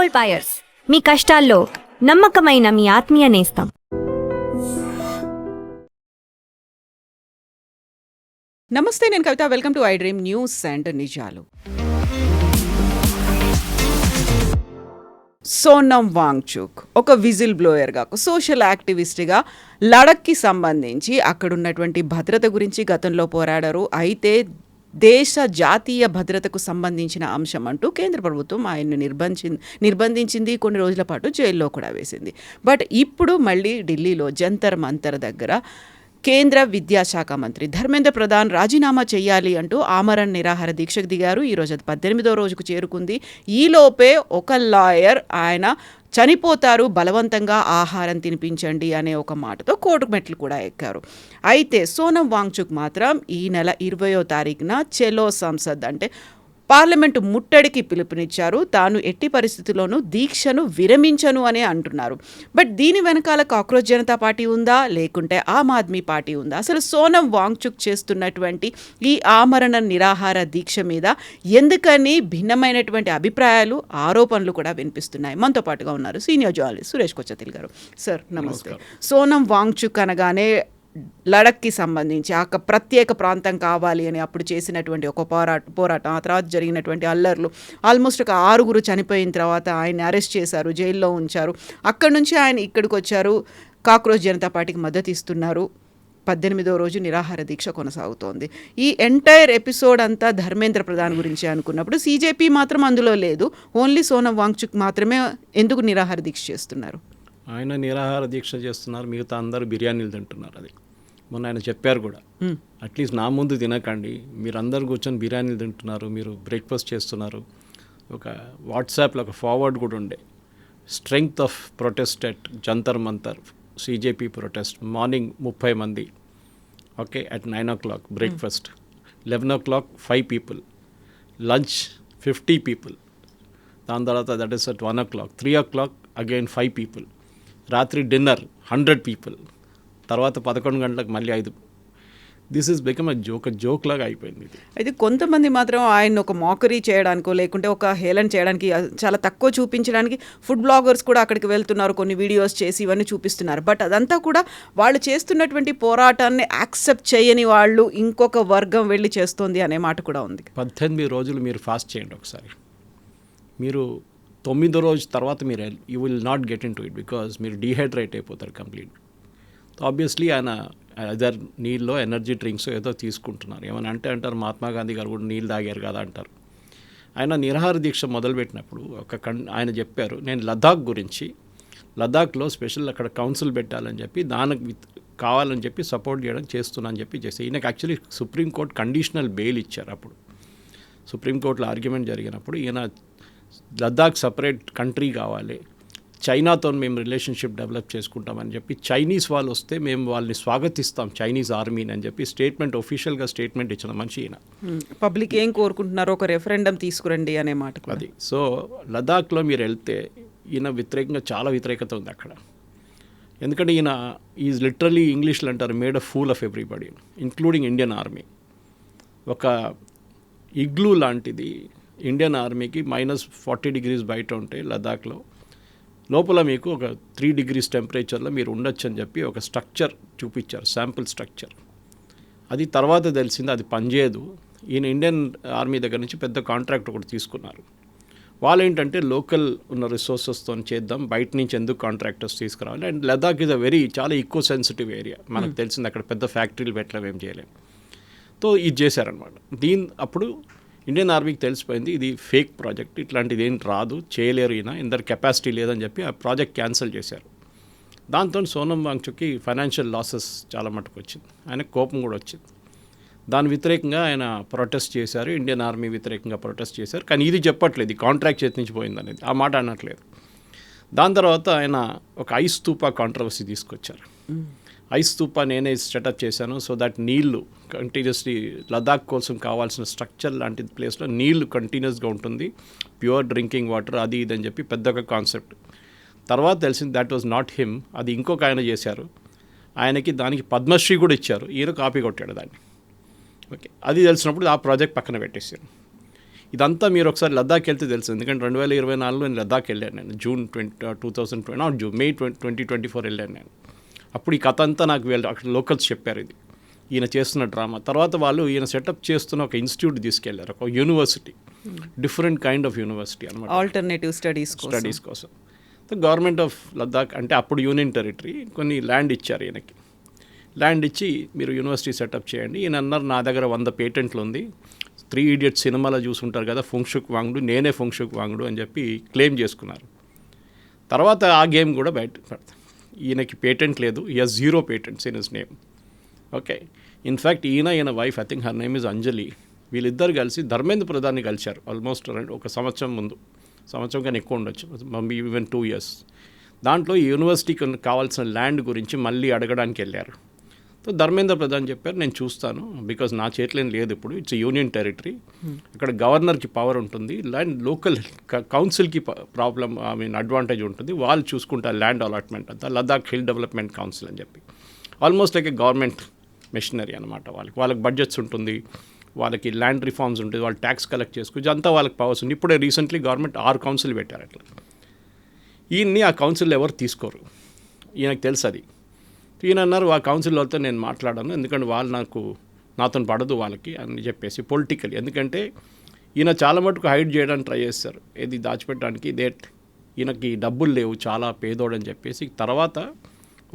Gold buyers, మీ కష్టాల్లో నమ్మకమైన మీ ఆత్మీయ నేస్తం. నమస్తే, నేను Kavitha. Welcome to iDream news and నిజాలు. సోనం వాంగ్చుక్ ఒక విజిల్ బ్లోయర్గా, సోషల్ యాక్టివిస్ట్గా లడఖ్కి సంబంధించి అక్కడున్నటువంటి భద్రత గురించి గతంలో పోరాడారు. అయితే దేశ జాతీయ భద్రతకు సంబంధించిన అంశం అంటూ కేంద్ర ప్రభుత్వం ఆయన్ను నిర్బంధించింది. కొన్ని రోజుల పాటు జైల్లో కూడా వేసింది. బట్ ఇప్పుడు మళ్ళీ ఢిల్లీలో జంతర్ మంతర్ దగ్గర కేంద్ర విద్యాశాఖ మంత్రి ధర్మేంద్ర ప్రధాన్ రాజీనామా చేయాలి అంటూ ఆమరణ నిరాహార దీక్షకు దిగారు. ఈరోజు అది 18వ రోజుకు చేరుకుంది. ఈలోపే ఒక లాయర్ ఆయన చనిపోతారు, బలవంతంగా ఆహారం తినిపించండి అనే ఒక మాటతో కోర్టు మెట్లు కూడా ఎక్కారు. అయితే సోనం వాంగ్చుక్ మాత్రం ఈ నెల 20వ తారీఖున చెలో సంసద్ అంటే పార్లమెంటు ముట్టడికి పిలుపునిచ్చారు. తాను ఎట్టి పరిస్థితుల్లోనూ దీక్షను విరమించను అనే అంటున్నారు. బట్ దీని వెనకాల కాక్రోచ్ జనతా పార్టీ ఉందా, లేకుంటే ఆమ్ ఆద్మీ పార్టీ ఉందా? అసలు సోనం వాంగ్చుక్ చేస్తున్నటువంటి ఈ ఆమరణ నిరాహార దీక్ష మీద ఎందుకని భిన్నమైనటువంటి అభిప్రాయాలు, ఆరోపణలు కూడా వినిపిస్తున్నాయి. మనతో పాటుగా ఉన్నారు సీనియర్ జర్నలిస్ట్ సురేష్ కొచ్చతిల్ గారు. సార్ నమస్తే. సోనం వాంగ్చుక్ అనగానే లడఖ్కి సంబంధించి ఆ ప్రత్యేక ప్రాంతం కావాలి అని అప్పుడు చేసినటువంటి ఒక పోరాటం, ఆ తర్వాత జరిగినటువంటి అల్లర్లు, ఆల్మోస్ట్ ఒక 6 చనిపోయిన తర్వాత ఆయన అరెస్ట్ చేశారు, జైల్లో ఉంచారు. అక్కడి నుంచి ఆయన ఇక్కడికి వచ్చారు, కాక్రోచ్ జనతా పార్టీకి మద్దతు ఇస్తున్నారు. 18వ రోజు నిరాహార దీక్ష కొనసాగుతోంది. ఈ ఎంటైర్ ఎపిసోడ్ అంతా ధర్మేంద్ర ప్రధాన్ గురించి అనుకున్నప్పుడు సీజేపీ మాత్రం అందులో లేదు. ఓన్లీ సోనం వాంగ్చుక్ మాత్రమే ఎందుకు నిరాహార దీక్ష చేస్తున్నారు? ఆయన నిరాహార దీక్ష చేస్తున్నారు, మిగతా అందరూ బిర్యానీలు తింటున్నారు. అది మొన్న ఆయన చెప్పారు కూడా, అట్లీస్ట్ నా ముందు తినకండి, మీరు అందరు కూర్చొని బిర్యానీలు తింటున్నారు, మీరు బ్రేక్ఫాస్ట్ చేస్తున్నారు. ఒక వాట్సాప్లో ఒక ఫార్వర్డ్ కూడా ఉండే, strength of protest at Jantar Mantar CJP protest, morning 30 మంది, okay, at 9 o'clock breakfast, 11 o'clock 5 people, lunch 50 people, దాని తర్వాత that is at 1 o'clock, 3 o'clock again 5 people, రాత్రి డిన్నర్ 100 people, తర్వాత 11 గంటలకు మళ్ళీ 5. దిస్ ఈజ్ బికమ్ జోక్ లాగా అయిపోయింది ఇది. అయితే కొంతమంది మాత్రం ఆయన ఒక మోకరీ చేయడానికో లేకుంటే ఒక హేళన చేయడానికి, చాలా తక్కువ చూపించడానికి ఫుడ్ బ్లాగర్స్ కూడా అక్కడికి వెళ్తున్నారు, కొన్ని వీడియోస్ చేసి ఇవన్నీ చూపిస్తున్నారు. బట్ అదంతా కూడా వాళ్ళు చేస్తున్నటువంటి పోరాటాన్ని యాక్సెప్ట్ చేయని వాళ్ళు ఇంకొక వర్గం వెళ్ళి చేస్తోంది అనే మాట కూడా ఉంది. 18 రోజులు మీరు ఫాస్ట్ చేయండి ఒకసారి, మీరు 9వ రోజు తర్వాత మీరు you will not get in to it, because మీరు డీహైడ్రేట్ అయిపోతారు కంప్లీట్. ఆబ్వియస్లీ ఆయన అదర్ నీళ్ళలో ఎనర్జీ డ్రింక్స్ ఏదో తీసుకుంటున్నారు. ఏమైనా అంటారు మహాత్మా గాంధీ గారు కూడా నీళ్ళు తాగారు కదా అంటారు. ఆయన నిరాహార దీక్ష మొదలుపెట్టినప్పుడు ఆయన చెప్పారు, నేను లదాఖ్లో స్పెషల్ అక్కడ కౌన్సిల్ పెట్టాలని చెప్పి, దానికి కావాలని చెప్పి సపోర్ట్ చేయడం చేస్తున్నానని చెప్పి చేస్తే, ఈయనకు యాక్చువల్లీ సుప్రీంకోర్టు కండిషనల్ బెయిల్ ఇచ్చారు. అప్పుడు సుప్రీంకోర్టులో ఆర్గ్యుమెంట్ జరిగినప్పుడు ఈయన లద్దాఖ్ సపరేట్ కంట్రీ కావాలి, చైనాతో మేము రిలేషన్షిప్ డెవలప్ చేసుకుంటామని చెప్పి, చైనీస్ వాళ్ళు వస్తే మేము వాళ్ళని స్వాగతిస్తాం చైనీస్ ఆర్మీని అని చెప్పి ఒఫీషియల్గా స్టేట్మెంట్ ఇచ్చిన మనిషి ఈయన. పబ్లిక్ ఏం కోరుకుంటున్నారో ఒక రెఫరెండం తీసుకురండి అనే మాట అది. సో లదాఖ్లో మీరు వెళ్తే ఈయన వ్యతిరేకంగా చాలా వ్యతిరేకత ఉంది అక్కడ. ఎందుకంటే ఈయన ఈజ్ లిటరలీ, ఇంగ్లీష్లో అంటారు, made a fool of everybody including Indian army. ఒక ఇగ్లూ లాంటిది ఇండియన్ ఆర్మీకి -40 degrees బయట ఉంటే లదాఖ్లో, లోపల మీకు ఒక 3 degrees టెంపరేచర్లో మీరు ఉండొచ్చు అని చెప్పి ఒక స్ట్రక్చర్ చూపించారు, శాంపుల్ స్ట్రక్చర్. అది తర్వాత తెలిసింది అది పనిచేయదు. ఈయన ఇండియన్ ఆర్మీ దగ్గర నుంచి పెద్ద కాంట్రాక్ట్ ఒకటి తీసుకున్నారు. వాళ్ళు ఏంటంటే లోకల్ ఉన్న రిసోర్సెస్తో చేద్దాం, బయట నుంచి ఎందుకు కాంట్రాక్టర్స్ తీసుకురావాలి. అండ్ లదాఖ్ ఇస్ చాలా ఈకో సెన్సిటివ్ ఏరియా, మనకు తెలిసింది, అక్కడ పెద్ద ఫ్యాక్టరీలు పెట్టలేము, ఏం చేయలేము. సో ఇది చేశారనమాట. అప్పుడు ఇండియన్ ఆర్మీకి తెలిసిపోయింది ఇది ఫేక్ ప్రాజెక్ట్, ఇట్లాంటిది ఏం రాదు, చేయలేరు, ఈయన ఇందరు కెపాసిటీ లేదని చెప్పి ఆ ప్రాజెక్ట్ క్యాన్సిల్ చేశారు. దాంతో సోనం వాంగ్చుక్కి ఫైనాన్షియల్ లాసెస్ చాలా మటుకు వచ్చింది, ఆయనకు కోపం కూడా వచ్చింది. దాని వ్యతిరేకంగా ఆయన ప్రొటెస్ట్ చేశారు, ఇండియన్ ఆర్మీ వ్యతిరేకంగా ప్రొటెస్ట్ చేశారు. కానీ ఇది చెప్పట్లేదు, ఈ కాంట్రాక్ట్ చేతి నుంచి పోయింది అనేది, ఆ మాట అనట్లేదు. దాని తర్వాత ఆయన ఒక ఐస్ స్తూపా కాంట్రవర్సీ తీసుకొచ్చారు. ఐస్ స్తూపా నేనే సెటప్ చేశాను, సో దట్ నీళ్లు కంటిన్యూస్లీ లదాఖ్ కోసం కావాల్సిన స్ట్రక్చర్ లాంటి ప్లేస్లో నీళ్లు కంటిన్యూస్గా ఉంటుంది, ప్యూర్ డ్రింకింగ్ వాటర్, అది ఇదని చెప్పి పెద్దగా కాన్సెప్ట్. తర్వాత తెలిసింది దట్ వాజ్ నాట్ హిమ్, అది ఇంకొక ఆయన చేశారు. ఆయనకి దానికి పద్మశ్రీ కూడా ఇచ్చారు, ఈయన కాపీ కొట్టాడు దాన్ని. ఓకే, అది తెలిసినప్పుడు ఆ ప్రాజెక్ట్ పక్కన పెట్టేశారు. ఇదంతా మీరు ఒకసారి లద్దాఖ్ వెళ్తే తెలుసు, ఎందుకంటే 2024లో నేను లద్దాఖ్ వెళ్ళాను. నేను జూన్ 2020 మే 2024 వెళ్ళాను నేను. అప్పుడు ఈ కథ అంతా నాకు వీళ్ళు అక్కడ లోకల్స్ చెప్పారు, ఇది ఈయన చేస్తున్న డ్రామా. తర్వాత వాళ్ళు ఈయన సెటప్ చేస్తున్న ఒక ఇన్స్టిట్యూట్ తీసుకెళ్లారు, ఒక university, different kind of university అనమాట, ఆల్టర్నేటివ్ స్టడీస్ కోసం. సో గవర్నమెంట్ ఆఫ్ లద్దాఖ్ అంటే అప్పుడు యూనియన్ టెరిటరీ కొన్ని ల్యాండ్ ఇచ్చారు ఈయనకి. ల్యాండ్ ఇచ్చి మీరు యూనివర్సిటీ సెటప్ చేయండి. ఈయన అన్నారు నా దగ్గర 100 పేటెంట్లు ఉంది. 3 Idiots సినిమాలో చూసుంటారు కదా, ఫుంగ్షుక్ వాంగ్డు, నేనే ఫుంగ్షుక్ వాంగ్డు అని చెప్పి క్లెయిమ్ చేసుకున్నారు. తర్వాత ఆ గేమ్ కూడా బయట పడతాం. ఈయనకి పేటెంట్ లేదు, ఈ 0 patents in his name. Okay, in fact ఈయన wife, I think her name is Anjali, వీళ్ళిద్దరు కలిసి ధర్మేంద్ర ప్రధాన్ని కలిశారు ఆల్మోస్ట్ ఒక సంవత్సరం ముందు, సంవత్సరం కన్నా ఎక్కువ ఉండొచ్చు, మమ్మీ ఈవెన్ 2 years. దాంట్లో ఈ యూనివర్సిటీకి కావాల్సిన ల్యాండ్ గురించి మళ్ళీ అడగడానికి వెళ్ళారు. సో ధర్మేంద్ర ప్రధాన్ చెప్పారు నేను చూస్తాను, బికాజ్ నా చేతిలో ఏం లేదు, ఇప్పుడు ఇట్స్ యూనియన్ టెరిటరీ, అక్కడ గవర్నర్కి పవర్ ఉంటుంది, ల్యాండ్ లోకల్ కౌన్సిల్కి ప్రాబ్లం అడ్వాంటేజ్ ఉంటుంది, వాళ్ళు చూసుకుంటారు ల్యాండ్ అలాట్మెంట్ అంతా, లద్దాఖ్ హిల్ డెవలప్మెంట్ కౌన్సిల్ అని చెప్పి. ఆల్మోస్ట్ లైక్ ఏ గవర్నమెంట్ మెషినరీ అనమాట. వాళ్ళకి బడ్జెట్స్ ఉంటుంది, వాళ్ళకి ల్యాండ్ రిఫార్మ్స్ ఉంటుంది, వాళ్ళు ట్యాక్స్ కలెక్ట్ చేసుకోవచ్చు, అంతా వాళ్ళకి పవర్స్ ఉంది. ఇప్పుడే రీసెంట్లీ గవర్నమెంట్ 6 కౌన్సిల్ పెట్టారు అట్లా. ఈయన్ని ఆ కౌన్సిల్ ఎవరు తీసుకోరు, ఈయనకు తెలుసు అది. ఈయన అన్నారు ఆ కౌన్సిల్ వాళ్ళతో నేను మాట్లాడాను, ఎందుకంటే వాళ్ళు నాతో పడదు వాళ్ళకి అని చెప్పేసి పొలిటికల్. ఎందుకంటే ఈయన చాలా మటుకు హైడ్ చేయడానికి ట్రై చేస్తారు, ఏది దాచిపెట్టడానికి, ఈయనకి డబ్బులు లేవు, చాలా పేదోడని చెప్పేసి. తర్వాత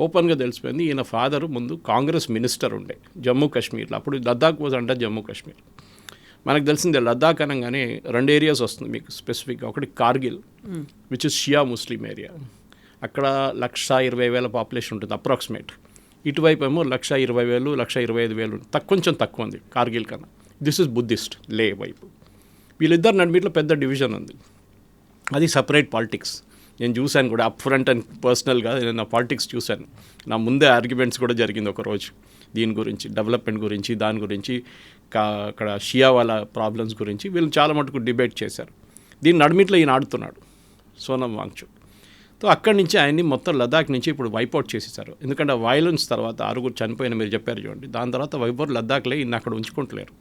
ఓపెన్గా తెలిసిపోయింది ఈయన ఫాదరు ముందు కాంగ్రెస్ మినిస్టర్ ఉండే జమ్మూ కాశ్మీర్లో, అప్పుడు లద్దాఖ్ వాజ్ అంటే జమ్మూ కాశ్మీర్. మనకు తెలిసిందే లద్దాఖ్ అనగానే 2 areas వస్తుంది మీకు స్పెసిఫిక్గా. ఒకటి Kargil, which is Shia Muslim area, అక్కడ 120,000 పాపులేషన్ ఉంటుంది అప్రాక్సిమేట్. ఇటువైపు ఏమో 120,000, 125,000, కొంచెం తక్కువ ఉంది కార్గిల్ కన్నా. దిస్ ఇస్ బుద్ధిస్ట్ లే వైపు. వీళ్ళిద్దరు నడిమిట్లో పెద్ద డివిజన్ ఉంది, అది సపరేట్ పాలిటిక్స్. నేను చూశాను కూడా అప్ ఫ్రంట్ అండ్ పర్సనల్గా నేను నా పాలిటిక్స్ చూశాను. నా ముందే ఆర్గ్యుమెంట్స్ కూడా జరిగింది ఒకరోజు దీని గురించి, డెవలప్మెంట్ గురించి, దాని గురించి, అక్కడ షియా వాళ్ళ ప్రాబ్లమ్స్ గురించి వీళ్ళు చాలా మటుకు డిబేట్ చేశారు. దీని నడిమిట్లో ఈయన ఆడుతున్నాడు సోనం వాంగ్చుక్. సో అక్కడి నుంచి ఆయన్ని మొత్తం లద్దాఖ్ నుంచి ఇప్పుడు వైపౌట్ చేసేసారు. ఎందుకంటే వైలెన్స్ తర్వాత 6 చనిపోయిన మీరు చెప్పారు చూడండి, దాని తర్వాత వైపౌట్ లద్దాఖ్లే ఈయన అక్కడ ఉంచుకుంటలేరు.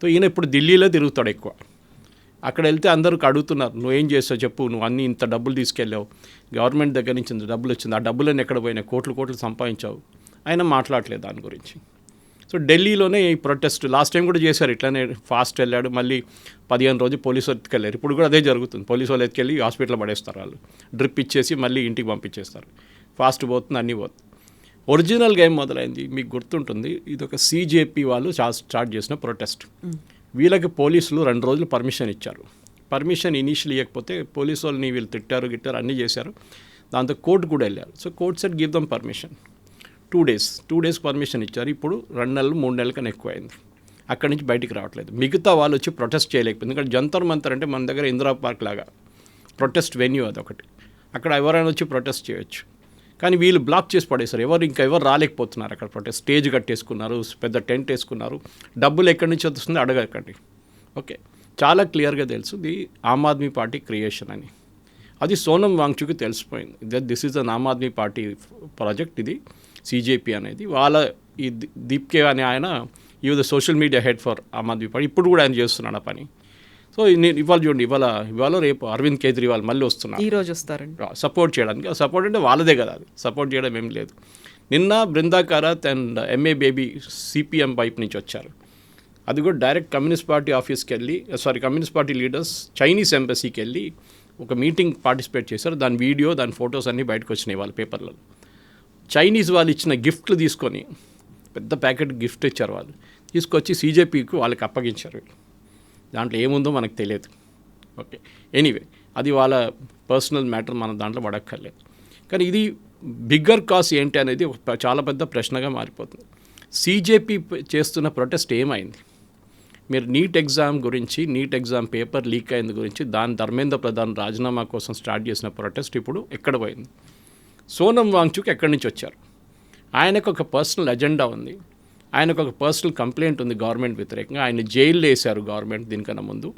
సో ఈయన ఇప్పుడు ఢిల్లీలో తిరుగుతాడు ఎక్కువ. అక్కడ వెళ్తే అందరూ అడుగుతున్నారు నువ్వేం చేస్తావు చెప్పు, నువ్వు అన్నీ ఇంత డబ్బులు తీసుకెళ్ళావు, గవర్నమెంట్ దగ్గర నుంచి ఇంత డబ్బులు వచ్చింది, ఆ డబ్బులన్నీ ఎక్కడ పోయినాయి, కోట్లు సంపాదించావు, ఆయన మాట్లాడలేదు దాని గురించి. సో ఢిల్లీలోనే ఈ ప్రొటెస్ట్ లాస్ట్ టైం కూడా చేశారు, ఇట్లానే ఫాస్ట్ వెళ్ళాడు, మళ్ళీ 15 రోజులు పోలీసు వాళ్ళు ఎత్తుకెళ్ళారు. ఇప్పుడు కూడా అదే జరుగుతుంది, పోలీసు వాళ్ళు ఎత్తుకెళ్ళి హాస్పిటల్లో పడేస్తారు, వాళ్ళు డ్రిప్ ఇచ్చేసి మళ్ళీ ఇంటికి పంపించేస్తారు. ఫాస్ట్ పోతుంది, అన్నీ పోతుంది. ఒరిజినల్ గేమ్ మొదలైంది, మీకు గుర్తుంటుంది, ఇది ఒక CJP వాళ్ళు స్టార్ట్ చేసిన ప్రొటెస్ట్. వీళ్ళకి పోలీసులు 2 రోజులు పర్మిషన్ ఇచ్చారు. పర్మిషన్ ఇనీషియల్ ఇవ్వకపోతే పోలీసు వాళ్ళని వీళ్ళు తిట్టారు అన్నీ చేశారు. దాంతో కోర్టు కూడా వెళ్ళారు. So court set give them permission 2 days permission ఇచ్చారు. ఇప్పుడు 2 నెలలు 3 నెలల కన్నా ఎక్కువ అయింది, అక్కడి నుంచి బయటికి రావట్లేదు. మిగతా వాళ్ళు వచ్చి ప్రొటెస్ట్ చేయలేకపోయింది. ఎందుకంటే జంతర్ మంతర్ అంటే మన దగ్గర ఇందిరా పార్క్ లాగా ప్రొటెస్ట్ వెన్యూ అదొకటి, అక్కడ ఎవరైనా వచ్చి ప్రొటెస్ట్ చేయొచ్చు. కానీ వీళ్ళు బ్లాక్ చేసి పడేశారు, ఎవరు రాలేకపోతున్నారు. అక్కడ ప్రొటెస్ట్ స్టేజ్ కట్టేసుకున్నారు, పెద్ద టెంట్ వేసుకున్నారు. డబ్బులు ఎక్కడి నుంచి వస్తుందో అడగకండి. ఓకే, చాలా క్లియర్గా తెలుసు ఇది ఆమ్ ఆద్మీ పార్టీ క్రియేషన్ అని. అది సోనం వాంగ్చుక్కి తెలిసిపోయింది, this is an Aam Aadmi Party project, ఇది CJP అనేది. వాళ్ళ ఈ దీప్కే అనే ఆయన ఈ the social media head for Aam Aadmi Party, ఇప్పుడు కూడా ఆయన చేస్తున్నాడు ఆ పని. సో ఇవాళ చూడండి, ఇవాళ రేపు అరవింద్ కేజ్రీవాల్ మళ్ళీ వస్తున్నారు, ఈరోజు వస్తారండి సపోర్ట్ చేయడానికి. సపోర్ట్ అంటే వాళ్ళదే కదా, అది సపోర్ట్ చేయడం ఏం లేదు. నిన్న Brinda Karat and MA baby CPM వైపు నుంచి వచ్చారు. అది కూడా డైరెక్ట్ కమ్యూనిస్ట్ పార్టీ ఆఫీస్కి వెళ్ళి, కమ్యూనిస్ట్ పార్టీ లీడర్స్ చైనీస్ ఎంబసీకి వెళ్ళి ఒక మీటింగ్ పార్టిసిపేట్ చేశారు. దాని వీడియో, దాని ఫొటోస్ అన్నీ బయటకు వచ్చినాయి వాళ్ళ పేపర్లలో. చైనీస్ వాళ్ళు ఇచ్చిన గిఫ్ట్లు తీసుకొని, పెద్ద ప్యాకెట్ గిఫ్ట్ ఇచ్చారు, వాళ్ళు తీసుకొచ్చి CJPకి వాళ్ళకి అప్పగించారు. దాంట్లో ఏముందో మనకు తెలియదు. ఓకే, ఎనీవే అది వాళ్ళ పర్సనల్ మ్యాటర్, మన దాంట్లో పడక్కర్లేదు. కానీ ఇది బిగ్గర్ కాజ్ ఏంటి అనేది చాలా పెద్ద ప్రశ్నగా మారిపోతుంది. CJP చేస్తున్న ప్రొటెస్ట్ ఏమైంది? మీరు నీట్ ఎగ్జామ్ పేపర్ లీక్ అయింది గురించి ధర్మేంద్ర ప్రధాన్ రాజీనామా కోసం స్టార్ట్ చేసిన ప్రొటెస్ట్ ఇప్పుడు ఎక్కడ పోయింది? సోనం వాంగ్చుక్ ఎక్కడి నుంచి వచ్చారు? ఆయనకు ఒక పర్సనల్ ఎజెండా ఉంది, ఆయనకు ఒక పర్సనల్ కంప్లైంట్ ఉంది గవర్నమెంట్ వ్యతిరేకంగా. ఆయన జైల్లో వేశారు గవర్నమెంట్ దీనికన్నా ముందు,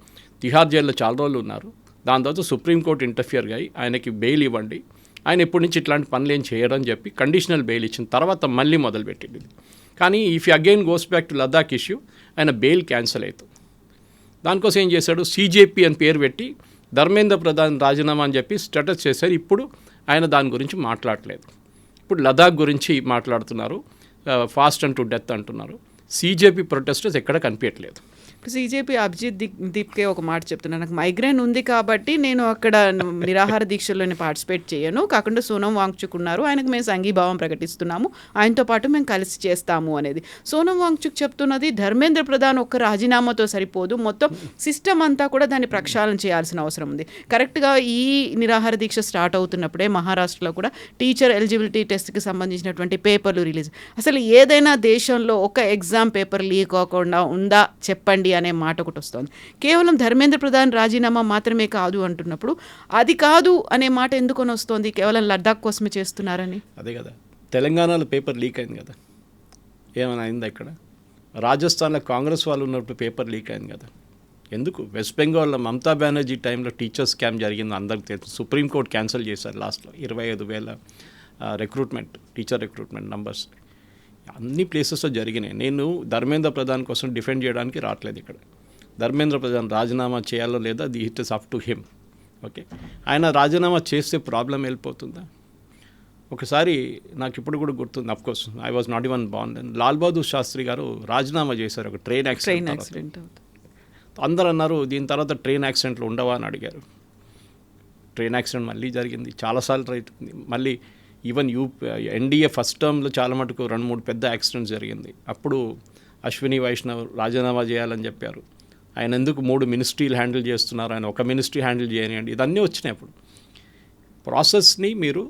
తిహార్ జైల్లో చాలా రోజులు ఉన్నారు. దాని తర్వాత సుప్రీంకోర్టు ఇంటర్ఫియర్ అయ్యి ఆయనకి బెయిల్ ఇవ్వండి, ఆయన ఇప్పటి నుంచి ఇట్లాంటి పనులు ఏం చేయరని చెప్పి కండిషనల్ బెయిల్ ఇచ్చిన తర్వాత మళ్ళీ మొదలుపెట్టింది. కానీ if you again goes back to Ladakh issue, ఆయన బెయిల్ క్యాన్సిల్ అవుతుంది. దానికోసం ఏం చేశాడు, CJP అని పేరు పెట్టి ధర్మేంద్ర ప్రధాన్ రాజీనామా అని చెప్పి స్టేటస్ చేశారు. ఇప్పుడు ఆయన దాని గురించి మాట్లాడలేదు. ఇప్పుడు లదాఖ్ గురించి మాట్లాడుతున్నారు, ఫాస్ట్ అండ్ టు డెత్ అంటున్నారు. CJP ప్రొటెస్టర్స్ ఎక్కడ కనిపించట్లేదు. ఇప్పుడు CJP అభిజిత్ దీప్కే ఒక మాట చెప్తున్నాను, నాకు మైగ్రేన్ ఉంది కాబట్టి నేను అక్కడ నిరాహార దీక్షల్లోనే పార్టిసిపేట్ చేయను, కాకుండా సోనం వాంగ్చుక్ ఉన్నారు, ఆయనకు మేము సంఘీభావం ప్రకటిస్తున్నాము, ఆయనతో పాటు మేము కలిసి చేస్తాము అనేది. సోనం వాంగ్చుక్ చెప్తున్నది ధర్మేంద్ర ప్రధాన్ ఒక్క రాజీనామాతో సరిపోదు, మొత్తం సిస్టమ్ అంతా కూడా దాన్ని ప్రక్షాళన చేయాల్సిన అవసరం ఉంది. కరెక్ట్గా ఈ నిరాహార దీక్ష స్టార్ట్ అవుతున్నప్పుడే మహారాష్ట్రలో కూడా టీచర్ ఎలిజిబిలిటీ టెస్ట్కి సంబంధించినటువంటి పేపర్లు రిలీజ్. అసలు ఏదైనా దేశంలో ఒక ఎగ్జామ్ పేపర్ లీక్ అవ్వకుండా ఉందా చెప్పండి అనే మాట ఒకటి వస్తుంది. కేవలం ధర్మేంద్ర ప్రధాన్ రాజీనామా మాత్రమే కాదు అంటున్నప్పుడు అది కాదు అనే మాట ఎందుకొని వస్తుంది, కేవలం లద్దాఖ్ కోసమే చేస్తున్నారని? అదే కదా, తెలంగాణలో పేపర్ లీక్ అయింది కదా, ఏమైనా అయిందా ఇక్కడ? రాజస్థాన్లో కాంగ్రెస్ వాళ్ళు ఉన్నప్పుడు పేపర్ లీక్ అయింది కదా, ఎందుకు? వెస్ట్ బెంగాల్లో మమతా బెనర్జీ టైంలో టీచర్ స్కామ్ జరిగింది అందరికి తెలుసు. సుప్రీంకోర్టు క్యాన్సిల్ చేశారు లాస్ట్లో 25,000 రిక్రూట్మెంట్, టీచర్ రిక్రూట్మెంట్ నంబర్స్ అన్ని ప్లేసెస్లో జరిగినాయి. నేను ధర్మేంద్ర ప్రధాన్ కోసం డిఫెండ్ చేయడానికి రావట్లేదు ఇక్కడ. ధర్మేంద్ర ప్రధాన్ రాజీనామా చేయాలో లేదా అది it is up to him. Okay, ఆయన రాజీనామా చేస్తే ప్రాబ్లం వెళ్ళిపోతుందా? ఒకసారి నాకు ఇప్పుడు కూడా గుర్తుంది, of course I was not even born then, Lal Bahadur Shastri గారు రాజీనామా చేశారు ఒక ట్రైన్ యాక్సిడెంట్. అందరూ అన్నారు దీని తర్వాత ట్రైన్ యాక్సిడెంట్లు ఉండవా అని అడిగారు. ట్రైన్ యాక్సిడెంట్ మళ్ళీ జరిగింది, చాలాసార్లు అవుతుంది. మళ్ళీ ఈవెన్ NDA ఫస్ట్ టర్మ్లో చాలా మటుకు 2-3 పెద్ద యాక్సిడెంట్స్ జరిగింది. అప్పుడు అశ్విని వైష్ణవ్ రాజీనామా చేయాలని చెప్పారు. ఆయన ఎందుకు 3 మినిస్ట్రీలు హ్యాండిల్ చేస్తున్నారు, ఆయన ఒక మినిస్ట్రీ హ్యాండిల్ చేయనివ్వండి, ఇదన్నీ వచ్చినాయి. అప్పుడు ప్రాసెస్ని మీరు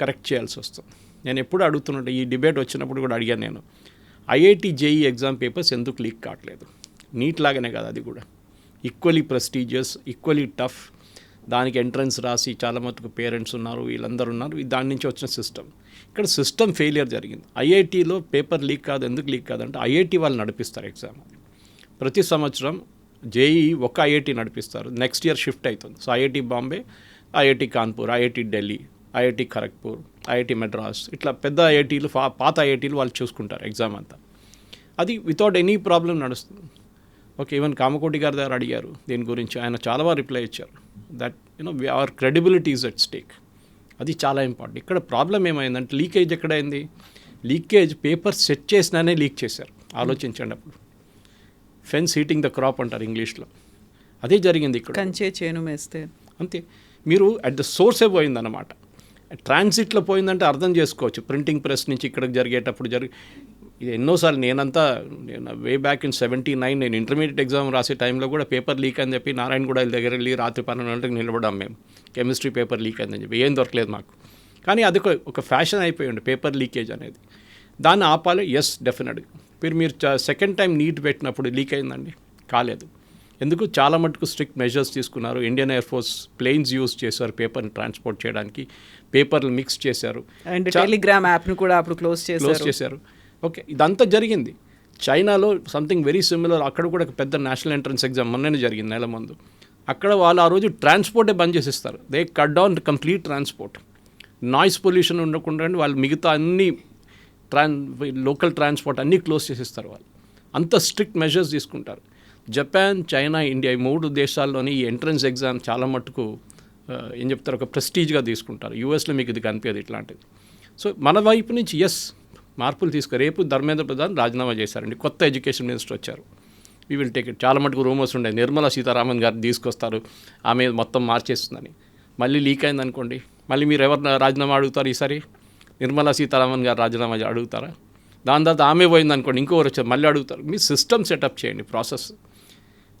కరెక్ట్ చేయాల్సి వస్తుంది. నేను ఎప్పుడు అడుగుతున్నట్టు ఈ డిబేట్ వచ్చినప్పుడు కూడా అడిగాను నేను, IIT JEE ఎగ్జామ్ పేపర్స్ ఎందుకు లీక్ కావట్లేదు? నీట్ లాగానే కదా అది కూడా, ఈక్వలీ ప్రెస్టీజియస్, ఈక్వలీ టఫ్, దానికి ఎంట్రన్స్ రాసి చాలా మటుకు పేరెంట్స్ ఉన్నారు, వీళ్ళందరూ ఉన్నారు, దాని నుంచి వచ్చిన సిస్టమ్. ఇక్కడ సిస్టమ్ ఫెయిలియర్ జరిగింది. IITలో పేపర్ లీక్ కాదు, ఎందుకు లీక్ కాదంటే IIT వాళ్ళు నడిపిస్తారు ఎగ్జామ్. ప్రతి సంవత్సరం JEE ఒక IIT నడిపిస్తారు, నెక్స్ట్ ఇయర్ షిఫ్ట్ అవుతుంది. So IIT Bombay, IIT Kanpur, IIT Delhi, IIT Kharagpur, IIT Madras, ఇట్లా పెద్ద IITలు, పాత IITలు వాళ్ళు చూసుకుంటారు ఎగ్జామ్ అంతా. అది వితౌట్ ఎనీ ప్రాబ్లం నడుస్తుంది. ఓకే, ఈవెన్ కామకోటి గారి దగ్గర అడిగారు దీని గురించి, ఆయన చాలా బాగా రిప్లై ఇచ్చారు, that our credibility is at stake. అది చాలా ఇంపార్టెంట్. ఇక్కడ ప్రాబ్లం ఏమైందంటే లీకేజ్ ఎక్కడైంది? లీకేజ్ పేపర్ సెట్ చేసినానే లీక్ చేశారు. ఆలోచించండి, అప్పుడు ఫెన్స్ హీటింగ్ ద క్రాప్ అంటారు ఇంగ్లీష్లో, అదే జరిగింది ఇక్కడ. కంచే చేను మేస్తే అంతే, మీరు అట్ ద సోర్సే పోయిందన్నమాట. ట్రాన్సిట్లో పోయిందంటే అర్థం చేసుకోవచ్చు, ప్రింటింగ్ ప్రెస్ నుంచి ఇక్కడికి జరిగేటప్పుడు ఇది ఎన్నోసార్లు నేను వే బ్యాక్ ఇన్ 79 నేను ఇంటర్మీడియట్ ఎగ్జామ్ రాసే టైంలో కూడా పేపర్ లీక్ అని చెప్పి నారాయణగూడ దగ్గర వెళ్ళి రాత్రి 12 గంటలకు నిలబడాం మేము, కెమిస్ట్రీ పేపర్ లీక్ అయిందని చెప్పి. ఏం దొరకలేదు మాకు, కానీ అది ఒక ఫ్యాషన్ అయిపోయింది పేపర్ లీకేజ్ అనేది. దాన్ని ఆపాలి, ఎస్ డెఫినెట్గా. మీరు సెకండ్ టైం నీట్ పెట్టినప్పుడు లీక్ అయిందండి, కాలేదు. ఎందుకు? చాలా మటుకు స్ట్రిక్ట్ మెజర్స్ తీసుకున్నారు. Indian air Force planes use చేశారు పేపర్ని ట్రాన్స్పోర్ట్ చేయడానికి, పేపర్లు మిక్స్ చేశారు, అండ్ టెలిగ్రామ్ యాప్ను కూడా అప్పుడు క్లోజ్ చేశారు. ఓకే, ఇదంతా జరిగింది. చైనాలో సంథింగ్ వెరీ సిమిలర్, అక్కడ కూడా ఒక పెద్ద నేషనల్ ఎంట్రన్స్ ఎగ్జామ్ మొన్ననే జరిగింది, నెల ముందు. అక్కడ వాళ్ళు ఆ రోజు ట్రాన్స్పోర్టే బంద్ చేసిస్తారు. They cut down complete transport, noise pollution ఉండకుండా వాళ్ళు మిగతా అన్ని లోకల్ ట్రాన్స్పోర్ట్ అన్నీ క్లోజ్ చేసిస్తారు. వాళ్ళు అంత స్ట్రిక్ట్ మెజర్స్ తీసుకుంటారు. జపాన్, చైనా, ఇండియా ఈ 3 దేశాల్లోని ఈ ఎంట్రన్స్ ఎగ్జామ్ చాలా మటుకు ఏం చెప్తారు, ఒక ప్రెస్టీజ్గా తీసుకుంటారు. యూఎస్లో మీకు ఇది కనిపించదు ఇట్లాంటిది. సో మన వైపు నుంచి ఎస్ మార్పులు రేపు ధర్మేంద్ర ప్రధాన్ రాజీనామా చేశారండి, కొత్త ఎడ్యుకేషన్ మినిస్టర్ వచ్చారు. We will take it. చాలా మటుకు రూమర్స్ ఉండే నిర్మలా సీతారామన్ గారు తీసుకొస్తారు, ఆమె మొత్తం మార్చేస్తుందని. మళ్ళీ లీక్ అయింది అనుకోండి, మళ్ళీ మీరు ఎవరు రాజీనామా అడుగుతారు? ఈసారి నిర్మలా సీతారామన్ గారు రాజీనామా అడుగుతారా? దాని తర్వాత ఆమె పోయింది అనుకోండి, ఇంకోరు వచ్చారు మళ్ళీ అడుగుతారు. మీ సిస్టమ్ సెటప్ చేయండి, ప్రాసెస్.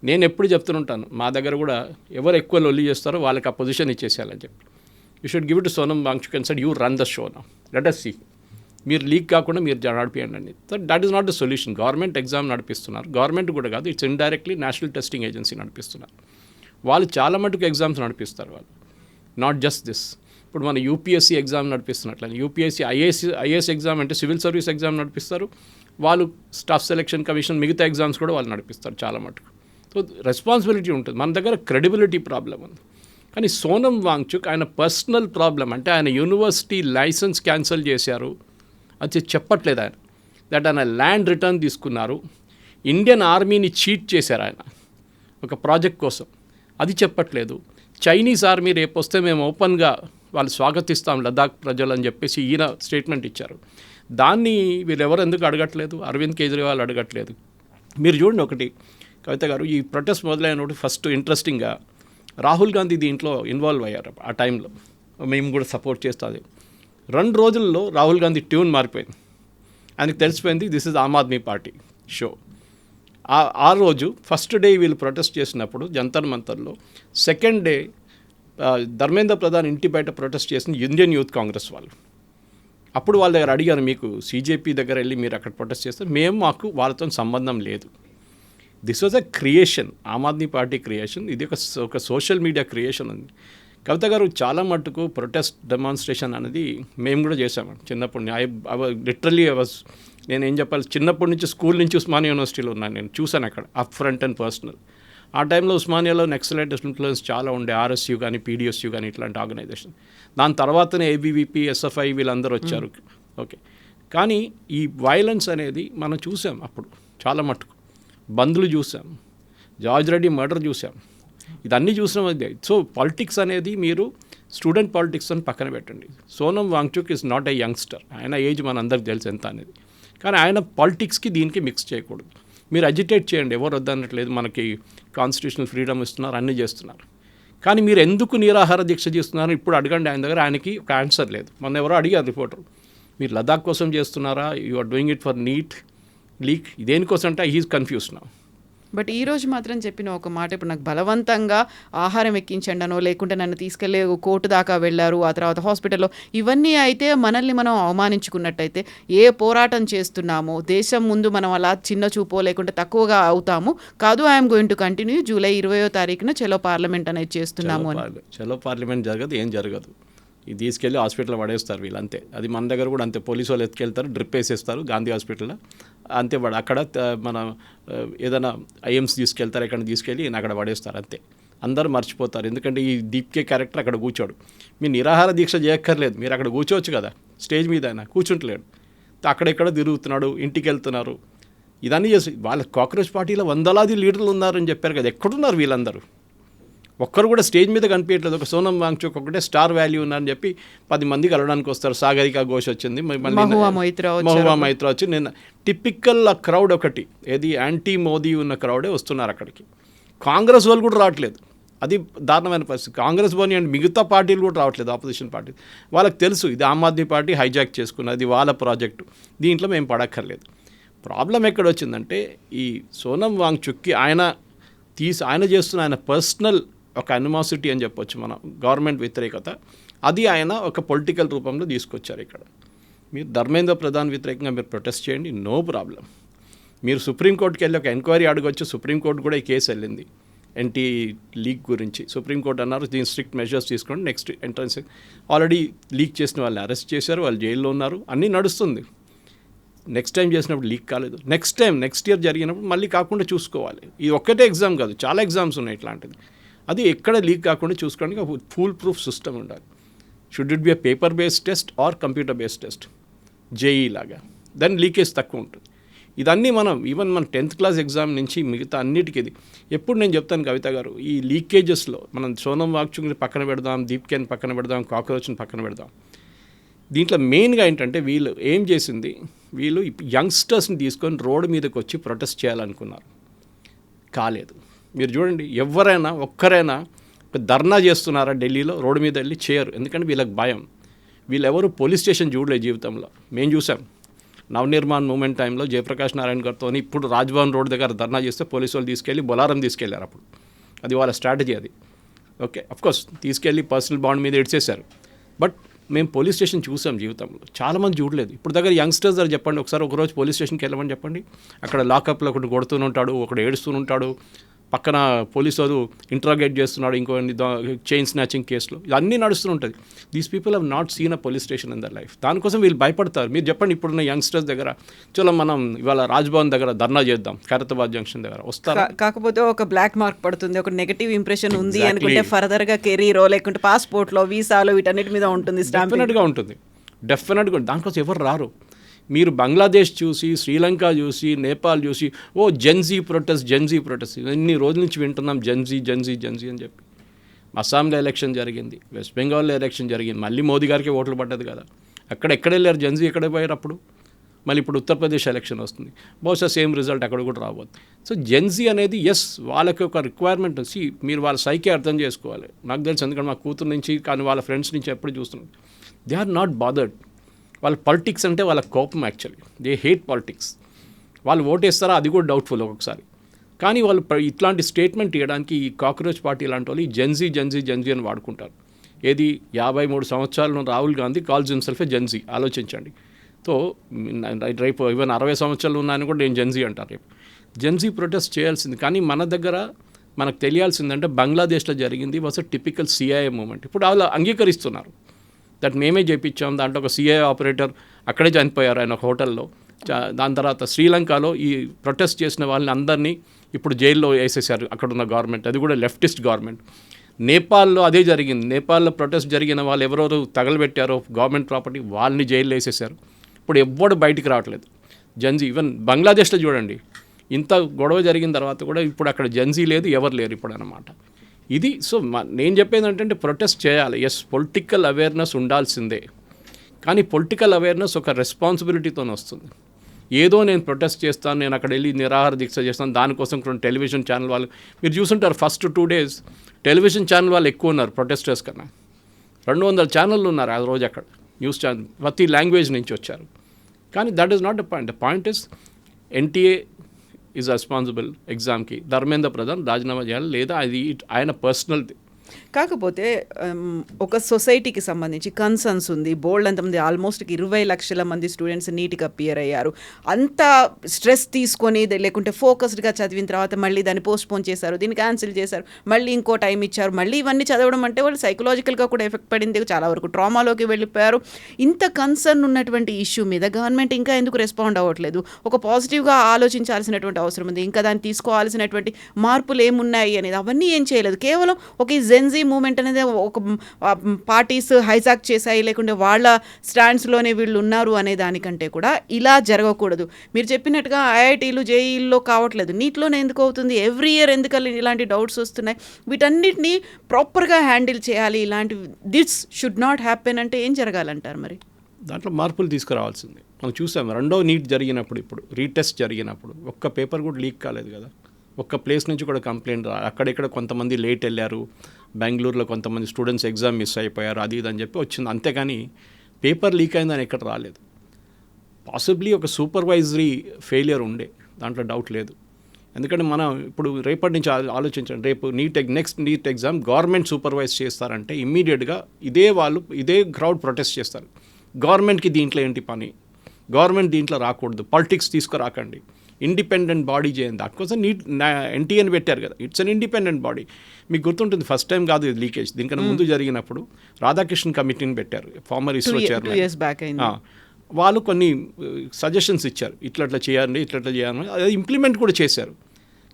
నేను ఎప్పుడు చెప్తుంటాను, మా దగ్గర కూడా ఎవరు ఎక్కువ లొల్లి చేస్తారో వాళ్ళకి ఆ పొజిషన్ ఇచ్చేసేయాలని చెప్పి. You should give it to Sonam Wangchuk and said you run the show now, let us see. మీరు లీక్ కాకుండా మీరు నడిపియండి అండి. That is not the solution. Government exam నడిపిస్తున్నారు, గవర్నమెంట్ కూడా కాదు, it's indirectly national testing agency నడిపిస్తున్నారు. వాళ్ళు చాలా మటుకు ఎగ్జామ్స్ నడిపిస్తారు వాళ్ళు, నాట్ జస్ట్ దిస్. ఇప్పుడు మన UPSC ఎగ్జామ్ నడిపిస్తున్నట్లని, UPSC ఐఏఎస్ ఎగ్జామ్ అంటే సివిల్ సర్వీస్ ఎగ్జామ్ నడిపిస్తారు వాళ్ళు, స్టాఫ్ సెలక్షన్ కమిషన్ మిగతా ఎగ్జామ్స్ కూడా వాళ్ళు నడిపిస్తారు చాలా మటుకు. సో రెస్పాన్సిబిలిటీ ఉంటుంది. మన దగ్గర క్రెడిబిలిటీ ప్రాబ్లం ఉంది. కానీ సోనం వాంగ్చుక్ ఆయన పర్సనల్ ప్రాబ్లం అంటే ఆయన యూనివర్సిటీ లైసెన్స్ క్యాన్సిల్ చేశారు అది చెప్పట్లేదు ఆయన. దట్ ఆయన ల్యాండ్ రిటర్న్ తీసుకున్నారు, ఇండియన్ ఆర్మీని చీట్ చేశారు ఆయన. ఒక ప్రాజెక్ట్ కోసం, అది చెప్పట్లేదు. చైనీస్ ఆర్మీ రేపు వస్తే మేము ఓపెన్గా వాళ్ళు స్వాగతిస్తాం లదాఖ్ ప్రజలు అని చెప్పేసి ఈయన స్టేట్మెంట్ ఇచ్చారు. దాన్ని వీళ్ళెవరు ఎందుకు అడగట్లేదు? అరవింద్ కేజ్రీవాల్ అడగట్లేదు. మీరు చూడండి ఒకటి కవిత గారు, ఈ ప్రొటెస్ట్ మొదలైనప్పుడు ఫస్ట్ ఇంట్రెస్టింగ్గా రాహుల్ గాంధీ దీంట్లో ఇన్వాల్వ్ అయ్యారు. ఆ టైంలో మేము కూడా సపోర్ట్ చేస్తుంది. 2 రోజుల్లో రాహుల్ గాంధీ ట్యూన్ మారిపోయింది. ఆయనకు తెలిసిపోయింది this is Aam Aadmi Party show. ఆ రోజు ఫస్ట్ డే వీళ్ళు ప్రొటెస్ట్ చేసినప్పుడు జంతర్ మంతర్లో, సెకండ్ డే ధర్మేంద్ర ప్రధాన్ ఇంటి బయట ప్రొటెస్ట్ చేసిన ఇండియన్ యూత్ కాంగ్రెస్ వాళ్ళు. అప్పుడు వాళ్ళ దగ్గర అడిగారు, మీకు సీజేపీ దగ్గర వెళ్ళి మీరు అక్కడ ప్రొటెస్ట్ చేస్తే, మాకు వాళ్ళతో సంబంధం లేదు. This was a creation, Aam Aadmi Party creation. ఇది ఒక సోషల్ మీడియా క్రియేషన్ ఉంది. కవిత గారు, చాలా మట్టుకు ప్రొటెస్ట్ డెమాన్స్ట్రేషన్ అనేది మేము కూడా చేసామండి చిన్నప్పుడు. లిటరల్లీ నేనేం చెప్పాలి, చిన్నప్పటి నుంచి స్కూల్ నుంచి ఉస్మానియా యూనివర్సిటీలో ఉన్నాను, నేను చూశాను అక్కడ అప్ ఫ్రంట్ అండ్ పర్సనల్. ఆ టైంలో ఉస్మానియాలో నక్సలైట్ ఇన్ఫ్లుయెన్స్ చాలా ఉండే, ఆర్ఎస్యూ కానీ పీడిఎస్యూ కానీ ఇట్లాంటి ఆర్గనైజేషన్. దాని తర్వాతనే ఏబీవీపీ, ఎస్ఎఫ్ఐ వీళ్ళందరూ వచ్చారు. ఓకే, కానీ ఈ వైలెన్స్ అనేది మనం చూసాం అప్పుడు చాలా మట్టుకు. బంద్లు చూసాం, జార్జ్ రెడ్డి మర్డర్ చూసాం, ఇదన్నీ చూసినాం. సో పాలిటిక్స్ అనేది మీరు స్టూడెంట్ పాలిటిక్స్ అని పక్కన పెట్టండి. Sonam Wangchuk is not a youngster. ఆయన ఏజ్ మన అందరికి తెలుసు ఎంత అనేది. కానీ ఆయన పాలిటిక్స్కి దీనికి మిక్స్ చేయకూడదు. మీరు అజిటేట్ చేయండి, ఎవరు వద్దనట్లేదు, మనకి కాన్స్టిట్యూషనల్ ఫ్రీడమ్ ఇస్తున్నారు, అన్నీ చేస్తున్నారు. కానీ మీరు ఎందుకు నిరాహార దీక్ష చేస్తున్నారు ఇప్పుడు అడగండి ఆయన దగ్గర. ఆయనకి ఒక ఆన్సర్ లేదు. మొన్న ఎవరో అడిగారు రిపోర్టర్, మీరు లదాఖ్ కోసం చేస్తున్నారా, you are doing it for NEET leak, దేనికోసం అంటే హీఈస్ కన్ఫ్యూజ్ నౌ. బట్ ఈ రోజు మాత్రం చెప్పిన ఒక మాట, ఇప్పుడు నాకు బలవంతంగా ఆహారం ఎక్కించండనో, లేకుంటే నన్ను తీసుకెళ్ళి కోర్టు దాకా వెళ్ళారు, ఆ తర్వాత హాస్పిటల్లో, ఇవన్నీ అయితే మనల్ని మనం అవమానించుకున్నట్టయితే ఏ పోరాటం చేస్తున్నామో దేశం ముందు మనం అలా చిన్న చూపో లేకుంటే తక్కువగా అవుతాము కాదు. I'm going to continue. July 20వ తారీఖున చలో పార్లమెంట్ అనేది చేస్తున్నాము అని. చలో పార్లమెంట్ జరగదు, ఏం జరగదు. ఇది తీసుకెళ్ళి హాస్పిటల్లో పడేస్తారు వీళ్ళు, అంతే. అది మన దగ్గర కూడా అంతే, పోలీసు వాళ్ళు ఎత్తుకెళ్తారు, డ్రిప్ వేసేస్తారు గాంధీ హాస్పిటల్లో, అంతే. అక్కడ మన ఏదైనా ఐఎమ్స్ తీసుకెళ్తారు, ఎక్కడ తీసుకెళ్ళి అక్కడ పడేస్తారు, అంతే. అందరూ మర్చిపోతారు. ఎందుకంటే ఈ దీప్కే క్యారెక్టర్ అక్కడ కూర్చోడు. మీరు నిరాహార దీక్ష చేయక్కర్లేదు, మీరు అక్కడ కూర్చోవచ్చు కదా స్టేజ్ మీద. ఆయన కూర్చుంటలేడు, అక్కడెక్కడ తిరుగుతున్నాడు, ఇంటికి వెళ్తున్నారు, ఇదన్నీ చేసి. వాళ్ళ కాక్రోచ్ పార్టీలో వందలాది లీడర్లు ఉన్నారని చెప్పారు కదా, ఎక్కడున్నారు వీళ్ళందరూ? ఒక్కరు కూడా స్టేజ్ మీద కనిపించట్లేదు. ఒక సోనం వాంగ్చుక్ ఒకటే స్టార్ వాల్యూ ఉన్నారని చెప్పి 10 మంది కలవడానికి వస్తారు. సాగరికా ఘోష్ వచ్చింది, మహువా మొయిత్రా వచ్చి. నిన్న టిపికల్ ఆ క్రౌడ్ ఒకటి, ఏది యాంటీ మోదీ ఉన్న క్రౌడే వస్తున్నారు అక్కడికి. కాంగ్రెస్ వాళ్ళు కూడా రావట్లేదు, అది దారుణమైన పరిస్థితి. కాంగ్రెస్ పోనీ అండ్ మిగతా పార్టీలు కూడా రావట్లేదు, ఆపోజిషన్ పార్టీ. వాళ్ళకి తెలుసు ఇది ఆమ్ ఆద్మీ పార్టీ హైజాక్ చేసుకున్నది, వాళ్ళ ప్రాజెక్టు, దీంట్లో మేము పడక్కర్లేదు. ప్రాబ్లం ఎక్కడ వచ్చిందంటే, ఈ సోనం వాంగ్చుక్కి ఆయన చేస్తున్న ఆయన పర్సనల్ ఒక అనిమాసిటీ అని చెప్పొచ్చు, మన గవర్నమెంట్ వ్యతిరేకత, అది ఆయన ఒక పొలిటికల్ రూపంలో తీసుకొచ్చారు ఇక్కడ. మీరు ధర్మేంద్ర ప్రధాన్ వ్యతిరేకంగా మీరు ప్రొటెస్ట్ చేయండి, నో ప్రాబ్లం. మీరు సుప్రీంకోర్టుకి వెళ్ళి ఒక ఎంక్వైరీ అడగొచ్చు. సుప్రీంకోర్టు కూడా ఈ కేసు వెళ్ళింది ఎన్టీ లీక్ గురించి. సుప్రీంకోర్టు అన్నారు దీని స్ట్రిక్ట్ మెజర్స్ తీసుకోండి, నెక్స్ట్ ఎంట్రన్స్. ఆల్రెడీ లీక్ చేసిన వాళ్ళని అరెస్ట్ చేశారు, వాళ్ళు జైల్లో ఉన్నారు, అన్నీ నడుస్తుంది. నెక్స్ట్ టైం చేసినప్పుడు లీక్ కాలేదు, నెక్స్ట్ ఇయర్ జరిగినప్పుడు మళ్ళీ కాకుండా చూసుకోవాలి. ఇది ఒక్కటే ఎగ్జామ్ కాదు, చాలా ఎగ్జామ్స్ ఉన్నాయి ఇట్లాంటిది. అది ఎక్కడ లీక్ కాకుండా చూసుకోవడానికి ఒక ఫుల్ ప్రూఫ్ సిస్టమ్ ఉండాలి. Should it be a paper based test or computer based test, JEE లాగా, దాని లీకేజ్ తక్కువ ఉంటుంది. ఇదన్నీ మనం ఈవెన్ మన 10th క్లాస్ ఎగ్జామ్ నుంచి మిగతా అన్నిటికీ ఇది. ఎప్పుడు నేను చెప్తాను కవిత గారు, ఈ లీకేజెస్లో మనం సోనం వాంగ్చుక్ని పక్కన పెడదాం, దీప్కేని పక్కన పెడదాం, కాక్రోచ్ని పక్కన పెడదాం. దీంట్లో మెయిన్గా ఏంటంటే వీళ్ళు ఏం చేసింది, వీళ్ళు యంగ్స్టర్స్ని తీసుకొని రోడ్డు మీదకి వచ్చి ప్రొటెస్ట్ చేయాలనుకున్నారు, కాలేదు. మీరు చూడండి, ఎవరైనా ఒక్కరైనా ధర్నా చేస్తున్నారా ఢిల్లీలో, రోడ్డు మీద వెళ్ళి చేయరు. ఎందుకంటే వీళ్ళకి భయం. వీళ్ళెవరు పోలీస్ స్టేషన్ చూడలేదు జీవితంలో. మేము చూసాం నవనిర్మాణ్ మూమెంట్ టైంలో జయప్రకాష్ నారాయణ గారితో ఇప్పుడు రాజ్భవన్ రోడ్ దగ్గర ధర్నా చేస్తే పోలీసు వాళ్ళు తీసుకెళ్ళి బొలారం తీసుకెళ్లారు. అప్పుడు అది వాళ్ళ స్ట్రాటజీ అది. ఓకే, అఫ్కోర్స్ తీసుకెళ్ళి పర్సనల్ బాండ్ మీద ఇడ్చేశారు. బట్ మేము పోలీస్ స్టేషన్ చూసాం జీవితంలో, చాలామంది చూడలేదు. ఇప్పుడు దగ్గర యంగ్స్టర్స్ దగ్గర చెప్పండి, ఒకరోజు పోలీస్ స్టేషన్కి వెళ్ళమని చెప్పండి, అక్కడ లాకప్లో ఒకటి కొడుతూనే ఉంటాడు, ఒకటి ఏడుస్తూనే ఉంటాడు, పక్కన పోలీసు వాళ్ళు ఇంట్రాగేట్ చేస్తున్నాడు, ఇంకో చైన్ స్నాచింగ్ కేసులో, ఇవన్నీ నడుస్తూ ఉంటుంది. These people have not seen a police station in their life. దానికోసం వీళ్ళు భయపడతారు. మీరు చెప్పండి, ఇప్పుడున్న యంగ్స్టర్స్ దగ్గర చలో మనం ఇవాళ రాజ్భవన్ దగ్గర ధర్నా చేద్దాం, ఖైరతాబాద్ జంక్షన్ దగ్గర వస్తారు. కాకపోతే ఒక బ్లాక్ మార్క్ పడుతుంది, ఒక నెగటివ్ ఇంప్రెషన్ ఉంది అనుకుంటే ఫర్దర్గా కెరీరో లేకుంటే పాస్పోర్ట్లో వీసాలో వీటన్నిటి మీద ఉంటుంది, డెఫినెట్గా ఉంటుంది. దానికోసం ఎవరు రారు. మీరు బంగ్లాదేశ్ చూసి, శ్రీలంక చూసి, నేపాల్ చూసి జెన్జీ ప్రొటెస్ట్ ఎన్ని రోజుల నుంచి వింటున్నాం జెన్జీ అని చెప్పి. అస్సాంలో ఎలక్షన్ జరిగింది, వెస్ట్ బెంగాల్లో ఎలక్షన్ జరిగింది, మళ్ళీ మోదీ గారికి ఓట్లు పడ్డది కదా. ఎక్కడ వెళ్ళారు జెన్జీ, ఎక్కడ పోయారు అప్పుడు? మళ్ళీ ఇప్పుడు ఉత్తరప్రదేశ్ ఎలక్షన్ వస్తుంది, బహుశా సేమ్ రిజల్ట్ అక్కడ కూడా రాబోతుంది. సో జెన్జీ అనేది వాళ్ళకి ఒక రిక్వైర్మెంట్ వచ్చి మీరు వాళ్ళ సైకే అర్థం చేసుకోవాలి. నాకు తెలుసు, ఎందుకంటే మా కూతురు నుంచి కానీ వాళ్ళ ఫ్రెండ్స్ నుంచి ఎప్పుడు చూస్తున్నాం, దే ఆర్ నాట్ బాదర్డ్. వాళ్ళ పాలిటిక్స్ అంటే వాళ్ళ కోపం. Actually they hate politics. వాళ్ళు ఓటేస్తారా అది కూడా డౌట్ఫుల్ ఒక్కొక్కసారి. కానీ వాళ్ళు ఇట్లాంటి స్టేట్మెంట్ ఇవ్వడానికి ఈ కాక్రోచ్ పార్టీ లాంటి వాళ్ళు ఈ జెన్జీ అని వాడుకుంటారు. ఏది 53 సంవత్సరాలు Rahul Gandhi calls himself Gen Z. ఆలోచించండి. సో రేపు ఈవెన్ 60 సంవత్సరాలు ఉన్నాయని కూడా నేను జెన్జీ అంటారు. రేపు జెన్జీ ప్రొటెస్ట్ చేయాల్సింది. కానీ మన దగ్గర మనకు తెలియాల్సిందంటే బంగ్లాదేశ్లో జరిగింది was a typical CIA moment. ఇప్పుడు వాళ్ళు అంగీకరిస్తున్నారు దట్ మేమే చేయించాం. దాంట్లో ఒక సిఐఏ ఆపరేటర్ అక్కడే చనిపోయారు ఆయన ఒక హోటల్లో. దాని తర్వాత శ్రీలంకలో ఈ ప్రొటెస్ట్ చేసిన వాళ్ళని అందరినీ ఇప్పుడు జైల్లో వేసేసారు అక్కడున్న గవర్నమెంట్, అది కూడా లెఫ్టిస్ట్ గవర్నమెంట్. నేపాల్లో అదే జరిగింది. నేపాల్లో ప్రొటెస్ట్ జరిగిన వాళ్ళు ఎవరెవరు తగలబెట్టారో గవర్నమెంట్ ప్రాపర్టీ వాళ్ళని జైల్లో వేసేసారు. ఇప్పుడు ఎవ్వడు బయటికి రావట్లేదు జెన్జీ. ఈవెన్ బంగ్లాదేశ్లో చూడండి, ఇంత గొడవ జరిగిన తర్వాత కూడా ఇప్పుడు అక్కడ జెన్జీ లేదు, ఎవరు లేరు ఇప్పుడు అన్నమాట. ఇది సో నేను చెప్పేది ఏంటంటే ప్రొటెస్ట్ చేయాలి. ఎస్, పొలిటికల్ అవేర్నెస్ ఉండాల్సిందే. కానీ పొలిటికల్ అవేర్నెస్ ఒక రెస్పాన్సిబిలిటీతో వస్తుంది. ఏదో నేను ప్రొటెస్ట్ చేస్తాను, నేను అక్కడ వెళ్ళి నిరాహార దీక్ష చేస్తాను, దానికోసం కొన్ని టెలివిజన్ ఛానల్ వాళ్ళు మీరు చూసుంటారు. ఫస్ట్ 2 days టెలివిజన్ ఛానల్ వాళ్ళు ఎక్కువ ఉన్నారు ప్రొటెస్టర్స్ కన్నా. 200 ఛానళ్ళు ఉన్నారు ఆ రోజు అక్కడ, న్యూస్ ఛానల్ ప్రతి లాంగ్వేజ్ నుంచి వచ్చారు. కానీ that is not the point. The point is NTA is responsible. ఎగ్జామ్కి ధర్మేంద్ర ప్రధాన్ రాజీనామా చేయాలి, లేదా అది ఆయన పర్సనల్. కాకపోతే ఒక సొసైటీకి సంబంధించి కన్సర్న్స్ ఉంది. బోల్డ్ అంతమంది ఆల్మోస్ట్ 20 లక్షల మంది స్టూడెంట్స్ నీట్గా అపియర్ అయ్యారు. అంత స్ట్రెస్ తీసుకొని లేకుంటే ఫోకస్డ్గా చదివిన తర్వాత మళ్ళీ దాన్ని పోస్ట్పోన్ చేశారు, దీన్ని క్యాన్సిల్ చేశారు, మళ్ళీ ఇంకో టైం ఇచ్చారు, మళ్ళీ ఇవన్నీ చదవడం అంటే వాళ్ళు సైకలాజికల్గా కూడా ఎఫెక్ట్ పడింది, చాలా వరకు ట్రామాలోకి వెళ్ళిపోయారు. ఇంత కన్సర్న్ ఉన్నటువంటి ఇష్యూ మీద గవర్నమెంట్ ఇంకా ఎందుకు రెస్పాండ్ అవ్వట్లేదు? ఒక పాజిటివ్గా ఆలోచించాల్సినటువంటి అవసరం ఉంది. ఇంకా దాన్ని తీసుకోవాల్సినటువంటి మార్పులు ఏమున్నాయి అనేది అవన్నీ ఏం చేయలేదు. కేవలం ఒక జెన్జీ మూమెంట్ అనేది ఒక పార్టీస్ హైజాక్ చేశాయి, లేకుంటే వాళ్ళ స్టాండ్స్లోనే వీళ్ళు ఉన్నారు అనే దానికంటే కూడా ఇలా జరగకూడదు. మీరు చెప్పినట్టుగా ఐఐటీలు జేఈల్లో కావట్లేదు, నీట్లోనే ఎందుకు అవుతుంది? ఎవ్రీ ఇయర్ ఎందుకని ఇలాంటి డౌట్స్ వస్తున్నాయి? వీటన్నిటినీ ప్రాపర్గా హ్యాండిల్ చేయాలి. ఇలాంటి దిస్ షుడ్ నాట్ హ్యాపెన్ అంటే ఏం జరగాలంటారు? మరి దాంట్లో మార్పులు తీసుకురావాల్సింది. మనం చూసాం రెండో నీట్ జరిగినప్పుడు, ఇప్పుడు రీటెస్ట్ జరిగినప్పుడు ఒక్క పేపర్ కూడా లీక్ కాలేదు కదా. ఒక్క ప్లేస్ నుంచి కూడా కంప్లైంట్ అక్కడిక్కడ కొంతమంది లేట్ వెళ్ళారు, బెంగళూరులో కొంతమంది స్టూడెంట్స్ ఎగ్జామ్ మిస్ అయిపోయారు, అది ఇది అని చెప్పి వచ్చింది. అంతేగాని పేపర్ లీక్ అయిందని ఎక్కడ రాలేదు. పాసిబ్లీ ఒక సూపర్వైజరీ ఫెయిలియర్ ఉండే, దాంట్లో డౌట్ లేదు. ఎందుకంటే మనం ఇప్పుడు రేపటి నుంచి ఆలోచించండి, రేపు next NEET exam government supervise చేస్తారంటే ఇమ్మీడియట్గా ఇదే క్రౌడ్ ప్రొటెస్ట్ చేస్తారు. గవర్నమెంట్కి దీంట్లో ఏంటి పని? గవర్నమెంట్ దీంట్లో రాకూడదు, పాలిటిక్స్ తీసుకురాకండి, ఇండిపెండెంట్ బాడీ చేయండి. దానికోసం ఎన్టీఏని పెట్టారు కదా, ఇట్స్ అన్ ఇండిపెండెంట్ బాడీ. మీకు గుర్తుంటుంది, ఫస్ట్ టైం కాదు ఇది లీకేజ్, దీనికన్నా ముందు జరిగినప్పుడు రాధాకృష్ణ కమిటీని పెట్టారు, ఫార్మర్ ఇస్రో చైర్మన్. వాళ్ళు కొన్ని సజెషన్స్ ఇచ్చారు, ఇట్లా చేయాలి, ఇట్లా చేయాలని. అది ఇంప్లిమెంట్ కూడా చేశారు.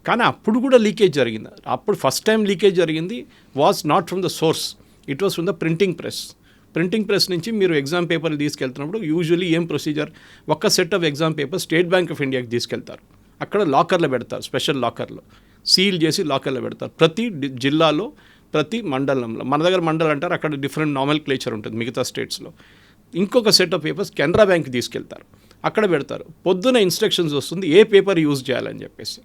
కానీ అప్పుడు కూడా లీకేజ్ జరిగింది. అప్పుడు ఫస్ట్ టైం లీకేజ్ జరిగింది was not from the source, it was from the printing press నుంచి మీరు ఎగ్జామ్ పేపర్లు తీసుకెళ్తున్నప్పుడు యూజువల్లీ ఏం ప్రొసీజర్, ఒక్క set of exam paper state Bank of ఇండియాకి తీసుకెళ్తారు. అక్కడ లాకర్లో పెడతారు, స్పెషల్ లాకర్లో సీల్ చేసి లాకర్లో పెడతారు. ప్రతి జిల్లాలో, ప్రతి మండలంలో, మన దగ్గర మండలం అంటారు, అక్కడ డిఫరెంట్ నార్మల్ క్లేచర్ ఉంటుంది మిగతా స్టేట్స్లో. ఇంకొక సెట్ ఆఫ్ పేపర్స్ కెనరా బ్యాంక్కి తీసుకెళ్తారు, అక్కడ పెడతారు. పొద్దున ఇన్స్ట్రక్షన్స్ వస్తుంది ఏ పేపర్ యూజ్ చేయాలని చెప్పేసి.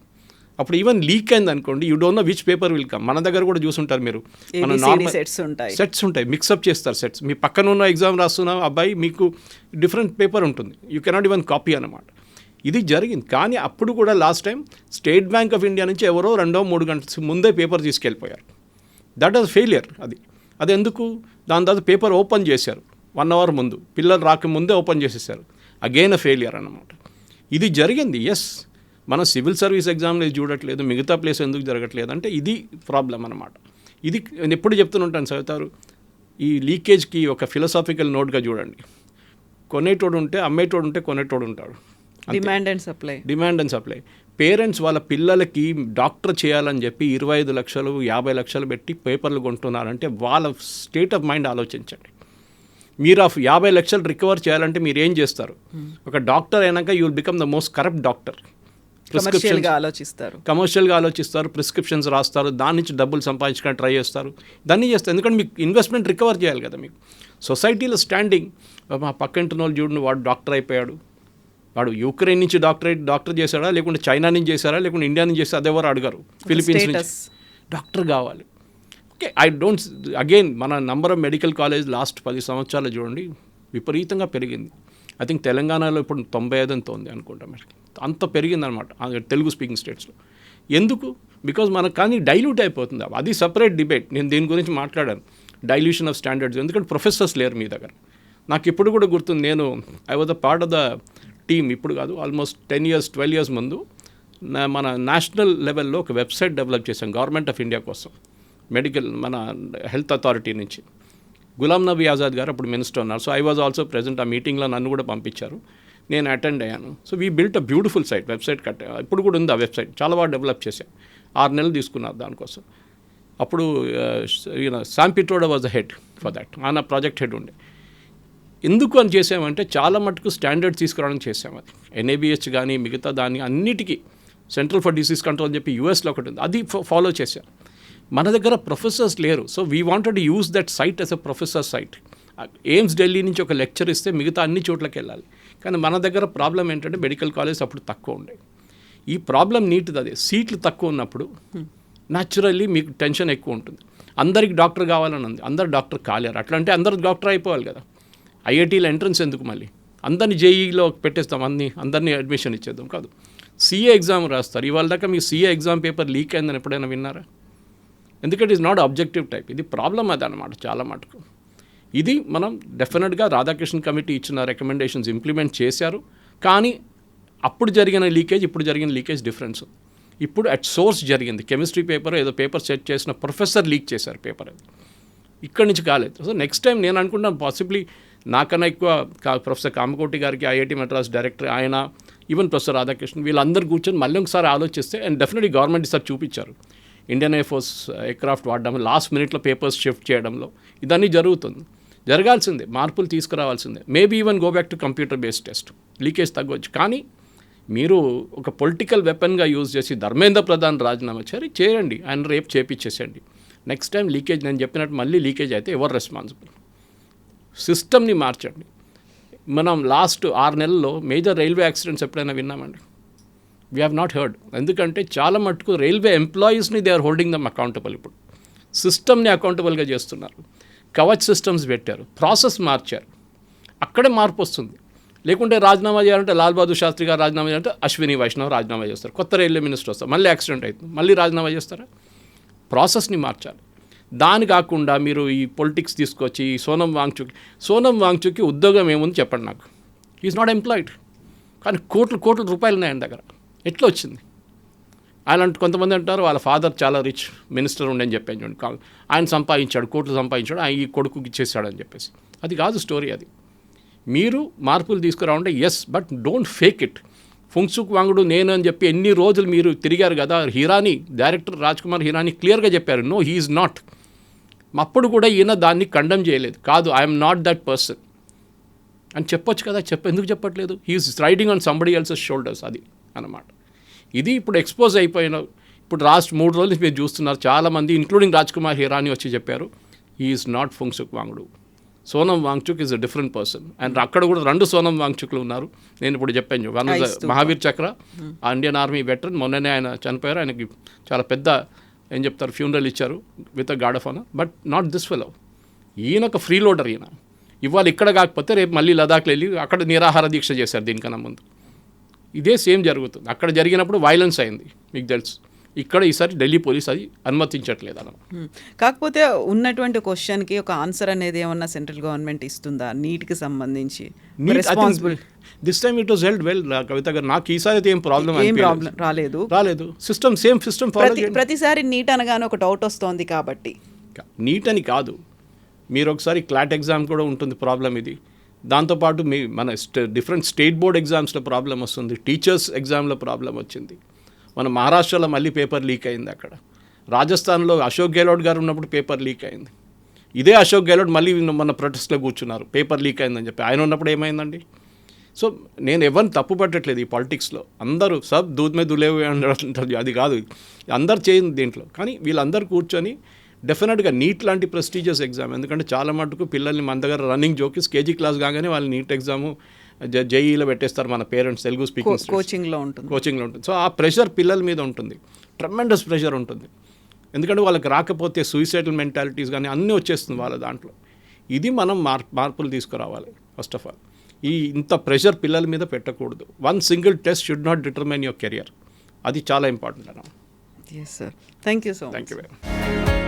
అప్పుడు ఈవెన్ లీక్ అయింది అనుకోండి, you don't know which paper will come. మన దగ్గర కూడా చూసుంటారు మీరు, మన నార్మల్ సెట్స్ ఉంటాయి, మిక్సప్ చేస్తారు సెట్స్. మీ పక్కన ఉన్న ఎగ్జామ్ రాస్తున్న అబ్బాయి మీకు డిఫరెంట్ పేపర్ ఉంటుంది, యూ కెనాట్ ఈవెన్ కాపీ అన్నమాట. ఇది జరిగింది. కానీ అప్పుడు కూడా last time State Bank of India నుంచి ఎవరో 2-3 గంటల ముందే పేపర్ తీసుకెళ్ళిపోయారు. That was failure. అది ఎందుకు? దాని తర్వాత పేపర్ ఓపెన్ చేశారు 1 hour ముందు, పిల్లలు రాకముందే ఓపెన్ చేసేసారు. అగైన్ అ ఫెయిలియర్ అన్నమాట. ఇది జరిగింది. ఎస్, మన సివిల్ సర్వీస్ ఎగ్జామ్లో చూడట్లేదు, మిగతా ప్లేస్ ఎందుకు జరగట్లేదు అంటే ఇది ప్రాబ్లం అన్నమాట. ఇది నేను ఎప్పుడు చెప్తుంటాను చదువుతారు, ఈ లీకేజ్కి ఒక ఫిలసాఫికల్ నోట్గా చూడండి. కొనేటోడు ఉంటే అమ్మేటోడు ఉంటే కొనేటోడు ఉంటాడు. Demand and supply. పేరెంట్స్ వాళ్ళ పిల్లలకి డాక్టర్ చేయాలని చెప్పి 25 లక్షలు 50 లక్షలు పెట్టి పేపర్లు కొంటున్నారంటే వాళ్ళ స్టేట్ ఆఫ్ మైండ్ ఆలోచించండి. మీరు ఆ 50 లక్షలు రికవర్ చేయాలంటే మీరు ఏం చేస్తారు? ఒక డాక్టర్ అయినాక you will become the most corrupt doctor. కమర్షియల్గా ఆలోచిస్తారు, కమర్షియల్గా ఆలోచిస్తారు, ప్రిస్క్రిప్షన్స్ రాస్తారు, దాని నుంచి డబ్బులు సంపాదించడానికి ట్రై చేస్తారు, దాన్ని చేస్తారు. ఎందుకంటే మీకు ఇన్వెస్ట్మెంట్ రికవర్ చేయాలి కదా. మీకు సొసైటీలో స్టాండింగ్, మా పక్కింటి వాళ్ళు చూడండి వాడు డాక్టర్ అయిపోయాడు, వాడు యుక్రెయిన్ నుంచి డాక్టర్ చేశాడా, లేకుంటే చైనా నుంచి చేశారా, లేకుంటే ఇండియా నుంచి చేస్తే అదెవరు అడగరు. ఫిలిపీన్స్ నుంచి డాక్టర్ కావాలి. ఓకే, ఐ డోంట్ అగైన్ మన number of medical college last 10 సంవత్సరాలు చూడండి విపరీతంగా పెరిగింది. ఐ థింక్ తెలంగాణలో ఇప్పుడు 95 అంత ఉంది అనుకుంటా, మరి అంత పెరిగిందనమాట తెలుగు స్పీకింగ్ స్టేట్స్లో. ఎందుకు? బికాజ్ మనకు కానీ డైల్యూట్ అయిపోతుంది. అది సపరేట్ డిబేట్, నేను దీని గురించి మాట్లాడాను, డైల్యూషన్ ఆఫ్ స్టాండర్డ్స్. ఎందుకంటే ప్రొఫెసర్స్ లేరు మీ దగ్గర. నాకు ఇప్పుడు కూడా గుర్తుంది, నేను I was the part of the team, ఇప్పుడు కాదు ఆల్మోస్ట్ 10 years 12 years ముందు మన నేషనల్ లెవెల్లో ఒక వెబ్సైట్ డెవలప్ చేశాం గవర్నమెంట్ ఆఫ్ ఇండియా కోసం, మెడికల్ మన హెల్త్ అథారిటీ నుంచి. గులాం నబీ ఆజాద్ గారు అప్పుడు మినిస్టర్ ఉన్నారు. So I was also present. ఆ మీటింగ్లో నన్ను కూడా పంపించారు, నేను అటెండ్ అయ్యాను. So we built a beautiful website కట్టా. ఇప్పుడు కూడా ఉంది ఆ వెబ్సైట్, చాలా బాగా డెవలప్ చేశాం. 6 నెలలు తీసుకున్నారు దానికోసం. అప్పుడు Sam Pitroda was the head for that, ఆయన ప్రాజెక్ట్ హెడ్ ఉండే. ఎందుకు అని చేసామంటే చాలా మటుకు స్టాండర్డ్స్ తీసుకురావడానికి చేసాం. అది ఎన్ఏబిహెచ్ కానీ మిగతా దాన్ని అన్నిటికీ సెంట్రల్ ఫర్ డిసీజ్ కంట్రోల్ అని చెప్పి యూఎస్లో ఒకటి ఉంది, అది ఫాలో చేశాం. మన దగ్గర ప్రొఫెసర్స్ లేరు. So we wanted use that site as a professor site. AIIMS Delhi నుంచి ఒక లెక్చర్ ఇస్తే మిగతా అన్ని చోట్లకి వెళ్ళాలి. కానీ మన దగ్గర ప్రాబ్లం ఏంటంటే మెడికల్ కాలేజ్ అప్పుడు తక్కువ ఉండే. ఈ ప్రాబ్లం నీటిది అదే, సీట్లు తక్కువ ఉన్నప్పుడు న్యాచురల్లీ మీకు టెన్షన్ ఎక్కువ ఉంటుంది. అందరికి డాక్టర్ కావాలని ఉంది, అందరు డాక్టర్ కాలేరు. అట్లా అంటే అందరు డాక్టర్ అయిపోవాలి కదా. ఐఐటీలో ఎంట్రన్స్ ఎందుకు మళ్ళీ? అందరినీ జేఈలో పెట్టేస్తాం, అందరినీ అడ్మిషన్ ఇచ్చేద్దాం కాదు. సీఏ ఎగ్జామ్ రాస్తారు. ఇవాళ దాకా మీకు సీఏ ఎగ్జామ్ పేపర్ లీక్ అయిందని ఎప్పుడైనా విన్నారా? ఎందుకంటే ఇట్స్ నాట్ ఆబ్జెక్టివ్ టైప్. ఇది ప్రాబ్లం అది అనమాట చాలా మటుకు. ఇది మనం డెఫినెట్గా రాధాకృష్ణ కమిటీ ఇచ్చిన రికమెండేషన్స్ ఇంప్లిమెంట్ చేశారు. కానీ అప్పుడు జరిగిన లీకేజ్ ఇప్పుడు జరిగిన లీకేజ్ డిఫరెన్స్. ఇప్పుడు అట్ సోర్స్ జరిగింది. కెమిస్ట్రీ పేపర్ ఏదో పేపర్ సెట్ చేసిన ప్రొఫెసర్ లీక్ చేశారు పేపర్, అది ఇక్కడి నుంచి కాలేదు. సో నెక్స్ట్ టైం నేను అనుకుంటాను పాసిబ్లీ నాకన్నా ఎక్కువ ప్రొఫెసర్ కామకోటి గారికి ఐఐటి మద్రాస్ డైరెక్టర్, ఆయన ఈవెన్ ప్రొఫెసర్ రాధాకృష్ణ, వీళ్ళందరూ కూర్చొని మళ్ళీ ఒకసారి ఆలోచిస్తే, అండ్ డెఫినెట్లీ గవర్నమెంట్ ఈసారి చూపించారు ఇండియన్ ఎయిర్ ఫోర్స్ ఎయిర్క్రాఫ్ట్ వాడడం, లాస్ట్ మినిట్లో పేపర్స్ షిఫ్ట్ చేయడంలో ఇదన్నీ జరుగుతుంది. జరగాల్సిందే, మార్పులు తీసుకురావాల్సిందే. Maybe even go back to computer based test, leakage తగ్గవచ్చు. కానీ మీరు ఒక పొలిటికల్ వెపన్గా యూజ్ చేసి ధర్మేంద్ర ప్రధాన్ రాజీనామా చేయండి, ఆయన రేపు చేపించేసేయండి. నెక్స్ట్ టైం లీకేజ్ నేను చెప్పినట్టు మళ్ళీ లీకేజ్ అయితే ఎవరు రెస్పాన్సిబుల్? సిస్టమ్ని మార్చండి. మనం లాస్ట్ 6 నెలల్లో మేజర్ రైల్వే యాక్సిడెంట్స్ ఎప్పుడైనా విన్నామండి? We have not heard. ఎందుకంటే చాలా మటుకు రైల్వే ఎంప్లాయీస్ని they are holding them accountable. ఇప్పుడు సిస్టమ్ని అకౌంటబుల్గా చేస్తున్నారు. కవచ్ సిస్టమ్స్ పెట్టారు, ప్రాసెస్ మార్చారు, అక్కడే మార్పు వస్తుంది. లేకుంటే రాజీనామా చేయాలంటే లాల్ బహదూర్ శాస్త్రి గారు రాజీనామా చేయాలంటే అశ్విని వైష్ణవ్ రాజీనామా చేస్తారు, కొత్త రైల్వే మినిస్టర్ వస్తారు, మళ్ళీ యాక్సిడెంట్ అవుతుంది, మళ్ళీ రాజీనామా చేస్తారా? ప్రాసెస్ని మార్చాలి. దాని కాకుండా మీరు ఈ పొలిటిక్స్ తీసుకొచ్చి సోనం వాంగ్చుక్కి ఉద్యోగం ఏముంది చెప్పండి నాకు. ఈజ్ నాట్ ఎంప్లాయిడ్, కానీ కోట్ల రూపాయలు ఉన్నాయి ఆయన దగ్గర. ఎట్లా వచ్చింది? ఆయన కొంతమంది అంటారు వాళ్ళ ఫాదర్ చాలా రిచ్ మినిస్టర్ ఉండని చెప్పాను చూడండి, ఆయన సంపాదించాడు, కోట్లు సంపాదించాడు, ఆయన ఈ కొడుకుకి ఇచ్చేసాడని చెప్పేసి. అది కాదు స్టోరీ. అది మీరు మార్పులు తీసుకురావంటే yes, but don't fake it. Phunsukh Wangdu నేను అని చెప్పి ఎన్ని రోజులు మీరు తిరిగారు కదా. హిరానీ డైరెక్టర్ రాజ్కుమార్ హిరానీ క్లియర్గా చెప్పారు, నో హీ ఈజ్ నాట్. అప్పుడు కూడా ఈయన దాన్ని కండెమ్ చేయలేదు, కాదు ఐఎమ్ నాట్ దట్ పర్సన్ అని చెప్పొచ్చు కదా. ఎందుకు చెప్పట్లేదు? He's riding on somebody else's shoulders, అది అన్నమాట. ఇది ఇప్పుడు ఎక్స్పోజ్ అయిపోయిన, ఇప్పుడు లాస్ట్ 3 రోజులు మీరు చూస్తున్నారు చాలామంది ఇంక్లూడింగ్ రాజ్కుమార్ హిరానీ వచ్చి చెప్పారు he is not Phunsukh Wangdu. Sonam Wangchuk is a different person. And అక్కడ కూడా 2 సోనం వాంగ్చుక్లు ఉన్నారు. నేను ఇప్పుడు చెప్పాను, వన్ మహావీర్ చక్ర, ఇండియన్ ఆర్మీ వెటరన్, మొన్ననే ఆయన చనిపోయారు. ఆయనకి చాలా పెద్ద ఏం చెప్తారు ఫ్యూనరల్ ఇచ్చారు with a guard of honour. But not this fellow. ఈయన ఒక ఫ్రీ లోడర్. ఈయన ఇవాళ ఇక్కడ కాకపోతే రేపు మళ్ళీ లదాఖ్లో వెళ్ళి అక్కడ నిరాహార దీక్ష చేశారు దీనికన్నా ముందు. ఇదే సేమ్ జరుగుతుంది. అక్కడ జరిగినప్పుడు వైలెన్స్ అయింది మీకు తెలుసు. ఇక్కడ ఈసారి ఢిల్లీ పోలీస్ అది అనుమతించట్లేదు అన్న. కాకపోతే ఉన్నటువంటి క్వశ్చన్కి ఒక ఆన్సర్ అనేది ఏమన్నా సెంట్రల్ గవర్నమెంట్ ఇస్తుందా నీట్కి సంబంధించి? This time it was held well Kavitha garu. నాకు ఈసారి అయితే ఏం ప్రాబ్లం రాలేదు. సిస్టమ్ సేమ్ సిస్టమ్ ప్రతిసారి నీట్ అనగానే ఒక డౌట్ వస్తుంది కాబట్టి. నీట్ అని కాదు, మీరు ఒకసారి క్లాట్ ఎగ్జామ్ కూడా ఉంటుంది ప్రాబ్లం ఇది. దాంతోపాటు మన డిఫరెంట్ స్టేట్ బోర్డ్ ఎగ్జామ్స్లో ప్రాబ్లం వస్తుంది, టీచర్స్ ఎగ్జామ్లో ప్రాబ్లం వచ్చింది. మన మహారాష్ట్రలో మళ్ళీ పేపర్ లీక్ అయింది. అక్కడ రాజస్థాన్లో అశోక్ గెహ్లోట్ గారు ఉన్నప్పుడు పేపర్ లీక్ అయింది. ఇదే అశోక్ గెహ్లోట్ మళ్ళీ మన ప్రొటెస్ట్లో కూర్చున్నారు, పేపర్ లీక్ అయిందని చెప్పి. ఆయన ఉన్నప్పుడు ఏమైందండి? సో నేను ఎవరిని తప్పు పట్టట్లేదు ఈ పాలిటిక్స్లో. అందరూ సబ్ దూద్ మే దులేవు అంటారు, అది కాదు, అందరు చేయండి దీంట్లో. కానీ వీళ్ళందరూ కూర్చొని డెఫినెట్గా నీట్ లాంటి ప్రెస్టీజియస్ ఎగ్జామ్, ఎందుకంటే చాలా మటుకు పిల్లల్ని మన దగ్గర రన్నింగ్ జోకిస్ కేజీ క్లాస్ కాగానే వాళ్ళు నీట్ ఎగ్జాము జేఈలో పెట్టేస్తారు మన పేరెంట్స్, తెలుగు స్పీకింగ్ కోచింగ్లో ఉంటుంది. సో ఆ ప్రెషర్ పిల్లల మీద ఉంటుంది, ట్రెమెండస్ ప్రెషర్ ఉంటుంది. ఎందుకంటే వాళ్ళకి రాకపోతే సూసైడల్ మెంటాలిటీస్ కానీ అన్నీ వచ్చేస్తుంది వాళ్ళ దాంట్లో. ఇది మనం మార్పులు తీసుకురావాలి. ఫస్ట్ ఆఫ్ ఆల్ ఇంత ప్రెషర్ పిల్లల మీద పెట్టకూడదు. One single test should not determine your career. అది చాలా ఇంపార్టెంట్ అన్న. Yes sir, thank you so much. Thank you very much.